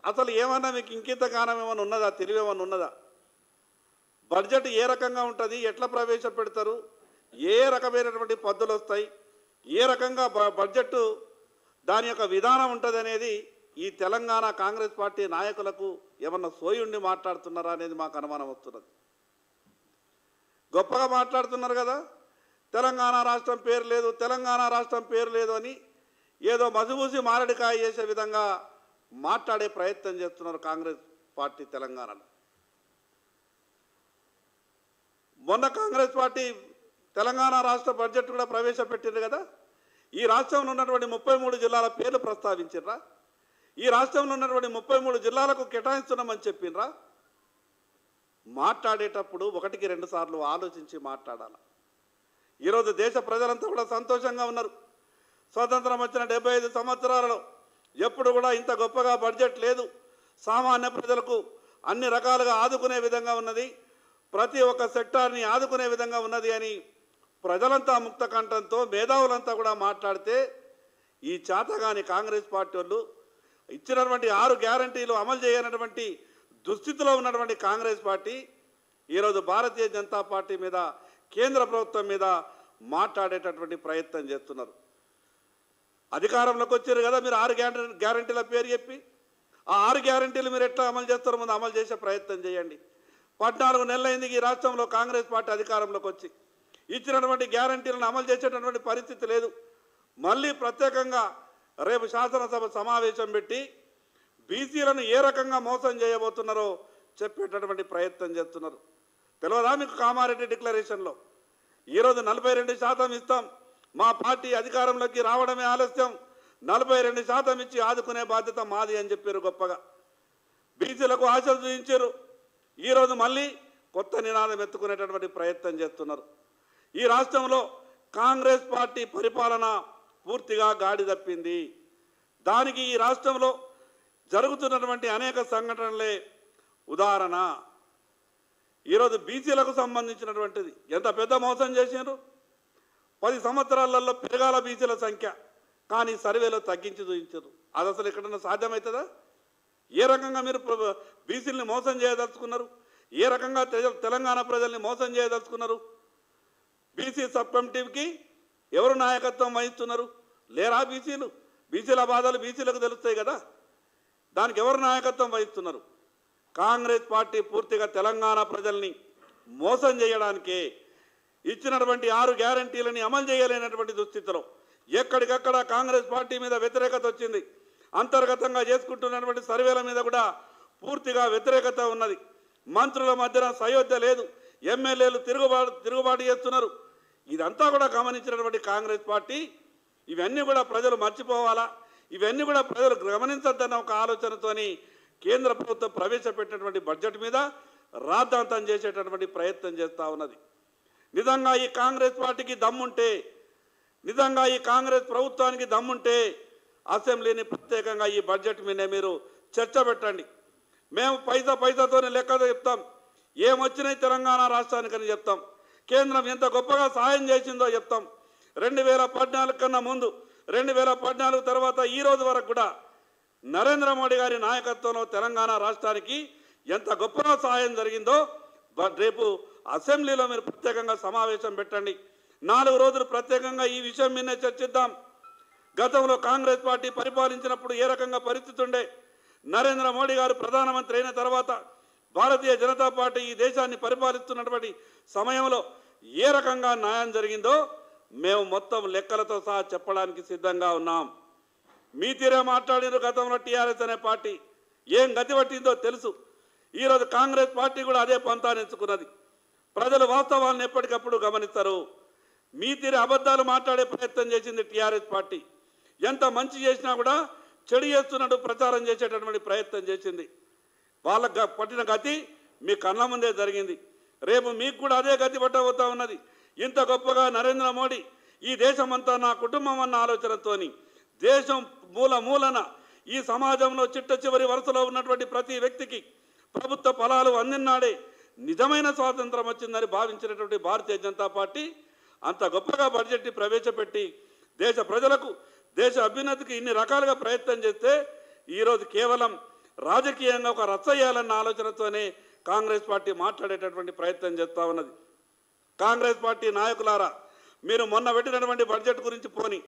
అసలు ఏమన్నా మీకు ఇంకింత కాలం ఏమైనా ఉన్నదా, తెలివేమన్నా ఉన్నదా? బడ్జెట్ ఏ రకంగా ఉంటుంది, ఎట్లా ప్రవేశపెడతారు, ఏ రకమైనటువంటి పద్ధతులు వస్తాయి, ఏ రకంగా బడ్జెట్ దాని యొక్క విధానం ఉంటుంది అనేది ఈ తెలంగాణ కాంగ్రెస్ పార్టీ నాయకులకు ఏమన్నా సోయుండి మాట్లాడుతున్నారా అనేది మాకు అనుమానం వస్తున్నది. గొప్పగా మాట్లాడుతున్నారు కదా, తెలంగాణ రాష్ట్రం పేరు లేదు, తెలంగాణ రాష్ట్రం పేరు లేదు అని ఏదో మసిమూసి మారడికాయ చేసే విధంగా మాట్లాడే ప్రయత్నం చేస్తున్నారు కాంగ్రెస్ పార్టీ తెలంగాణలో. మొన్న కాంగ్రెస్ పార్టీ తెలంగాణ రాష్ట్ర బడ్జెట్ కూడా ప్రవేశపెట్టింది కదా. ఈ రాష్ట్రంలో ఉన్నటువంటి 33 జిల్లాల పేర్లు ప్రస్తావించిర్రా? ఈ రాష్ట్రంలో ఉన్నటువంటి 33 జిల్లాలకు కేటాయిస్తున్నామని చెప్పినరా? మాట్లాడేటప్పుడు 1-2 సార్లు ఆలోచించి మాట్లాడాలి. ఈరోజు దేశ ప్రజలంతా కూడా సంతోషంగా ఉన్నారు. స్వాతంత్రం వచ్చిన 75 సంవత్సరాలలో ఎప్పుడు కూడా ఇంత గొప్పగా బడ్జెట్ లేదు. సామాన్య ప్రజలకు అన్ని రకాలుగా ఆదుకునే విధంగా ఉన్నది, ప్రతి ఒక్క సెక్టార్ని ఆదుకునే విధంగా ఉన్నది అని ప్రజలంతా ముక్త కంఠంతో మేధావులంతా కూడా మాట్లాడితే, ఈ చేతగాని కాంగ్రెస్ పార్టీ వాళ్ళు ఇచ్చినటువంటి 6 గ్యారంటీలు అమలు చేయనటువంటి దుస్థితిలో ఉన్నటువంటి కాంగ్రెస్ పార్టీ ఈరోజు భారతీయ జనతా పార్టీ మీద, కేంద్ర ప్రభుత్వం మీద మాట్లాడేటటువంటి ప్రయత్నం చేస్తున్నారు. అధికారంలోకి వచ్చారు కదా మీరు, 6 గ్యారంటీల పేరు చెప్పి ఆ 6 గ్యారంటీలు మీరు ఎట్లా అమలు చేస్తారో ముందు అమలు చేసే ప్రయత్నం చేయండి. 14 నెలలైంది ఈ రాష్ట్రంలో కాంగ్రెస్ పార్టీ అధికారంలోకి వచ్చి. ఇచ్చినటువంటి గ్యారంటీలను అమలు చేసేటటువంటి పరిస్థితి లేదు. మళ్ళీ ప్రత్యేకంగా రేపు శాసనసభ సమావేశం పెట్టి బీసీలను ఏ రకంగా మోసం చేయబోతున్నారో చెప్పేటటువంటి ప్రయత్నం చేస్తున్నారు. తెలియదా మీకు? కామారెడ్డి డిక్లరేషన్లో ఈరోజు 42% ఇస్తాం, మా పార్టీ అధికారంలోకి రావడమే ఆలస్యం, 42% ఇచ్చి ఆదుకునే బాధ్యత మాది అని చెప్పారు. గొప్పగా బీసీలకు ఆశలు చూపించారు. ఈరోజు మళ్ళీ కొత్త నినాదం ఎత్తుకునేటటువంటి ప్రయత్నం చేస్తున్నారు. ఈ రాష్ట్రంలో కాంగ్రెస్ పార్టీ పరిపాలన పూర్తిగా గాడి తప్పింది. దానికి ఈ రాష్ట్రంలో జరుగుతున్నటువంటి అనేక సంఘటనలే ఉదాహరణ. ఈరోజు బీసీలకు సంబంధించినటువంటిది ఎంత పెద్ద మోసం చేశారు. 10 సంవత్సరాలలో పెరగాల బీసీల సంఖ్య, కానీ సర్వేలో తగ్గించి చూపించారు. అది అసలు ఎక్కడన్నా సాధ్యమవుతుందా? ఏ రకంగా మీరు బీసీలని మోసం చేయదలుచుకున్నారు? ఏ రకంగా తెలంగాణ ప్రజల్ని మోసం చేయదలుచుకున్నారు? బీసీ సబ్ కమిటీకి ఎవరు నాయకత్వం వహిస్తున్నారు? లేరా బీసీలు? బీసీల బాధలు బీసీలకు తెలుస్తాయి కదా, దానికి ఎవరు నాయకత్వం వహిస్తున్నారు? కాంగ్రెస్ పార్టీ పూర్తిగా తెలంగాణ ప్రజల్ని మోసం చేయడానికే ఇచ్చినటువంటి 6 గ్యారంటీలని అమలు చేయలేనటువంటి దుస్థితిలో ఎక్కడికక్కడ కాంగ్రెస్ పార్టీ మీద వ్యతిరేకత వచ్చింది. అంతర్గతంగా చేసుకుంటున్నటువంటి సర్వేల మీద కూడా పూర్తిగా వ్యతిరేకత ఉన్నది. మంత్రుల మధ్యన సయోధ్య లేదు, ఎమ్మెల్యేలు తిరుగుబాటు చేస్తున్నారు. ఇదంతా కూడా గమనించినటువంటి కాంగ్రెస్ పార్టీ ఇవన్నీ కూడా ప్రజలు మర్చిపోవాలా, ఇవన్నీ కూడా ప్రజలు గమనించద్దన్న ఒక ఆలోచనతోని కేంద్ర ప్రభుత్వం ప్రవేశపెట్టినటువంటి బడ్జెట్ మీద రాద్ధాంతం చేసేటటువంటి ప్రయత్నం చేస్తూ ఉన్నది. నిజంగా ఈ కాంగ్రెస్ పార్టీకి దమ్ముంటే, నిజంగా ఈ కాంగ్రెస్ ప్రభుత్వానికి దమ్ముంటే అసెంబ్లీని ప్రత్యేకంగా ఈ బడ్జెట్ మీద మీరు చర్చ పెట్టండి. మేము పైసాతోనే లెక్క చెప్తాం, ఏమొచ్చినాయి తెలంగాణ రాష్ట్రానికని చెప్తాం, కేంద్రం ఎంత గొప్పగా సహాయం చేసిందో చెప్తాం. 2014 కన్నా ముందు, 2014 తర్వాత ఈ రోజు వరకు కూడా నరేంద్ర మోడీ గారి నాయకత్వంలో తెలంగాణ రాష్ట్రానికి ఎంత గొప్పగా సహాయం జరిగిందో రేపు అసెంబ్లీలో మీరు ప్రత్యేకంగా సమావేశం పెట్టండి. 4 రోజులు ప్రత్యేకంగా ఈ విషయం మీదనే చర్చిద్దాం. గతంలో కాంగ్రెస్ పార్టీ పరిపాలించినప్పుడు ఏ రకంగా పరిస్థితి ఉండే, నరేంద్ర మోడీ గారు ప్రధానమంత్రి అయిన తర్వాత భారతీయ జనతా పార్టీ ఈ దేశాన్ని పరిపాలిస్తున్నటువంటి సమయంలో ఏ రకంగా న్యాయం జరిగిందో మేము మొత్తం లెక్కలతో సహా చెప్పడానికి సిద్ధంగా ఉన్నాం. మీ తీరే మాట్లాడిన గతంలో టీఆర్ఎస్ అనే పార్టీ ఏం గతి పట్టిందో తెలుసు. ఈరోజు కాంగ్రెస్ పార్టీ కూడా అదే పంతాన్ని ఎంచుకున్నది. ప్రజలు వాస్తవాలను ఎప్పటికప్పుడు గమనిస్తారు. మీ తీరే అబద్ధాలు మాట్లాడే ప్రయత్నం చేసింది టీఆర్ఎస్ పార్టీ. ఎంత మంచి చేసినా కూడా చెడు చేస్తున్నట్టు ప్రచారం చేసేటటువంటి ప్రయత్నం చేసింది. వాళ్ళకు పట్టిన గతి మీ కళ్ళ ముందే జరిగింది. రేపు మీకు కూడా అదే గతి పట్టబోతా ఉన్నది. ఇంత గొప్పగా నరేంద్ర మోడీ ఈ దేశమంతా నా కుటుంబం అన్న ఆలోచనతోని దేశం మూలన ఈ సమాజంలో చిట్ట చివరి వరుసలో ఉన్నటువంటి ప్రతి వ్యక్తికి ప్రభుత్వ ఫలాలు అందినాడే నిజమైన స్వాతంత్రం వచ్చిందని భావించినటువంటి భారతీయ జనతా పార్టీ అంత గొప్పగా బడ్జెట్ని ప్రవేశపెట్టి దేశ ప్రజలకు, దేశ అభ్యున్నతికి ఇన్ని రకాలుగా ప్రయత్నం చేస్తే ఈరోజు కేవలం రాజకీయంగా ఒక రచ్చయ్యాలన్న ఆలోచనతోనే కాంగ్రెస్ పార్టీ మాట్లాడేటటువంటి ప్రయత్నం చేస్తూ ఉన్నది. కాంగ్రెస్ పార్టీ నాయకులారా, మీరు మొన్న పెట్టినటువంటి బడ్జెట్ గురించి పోని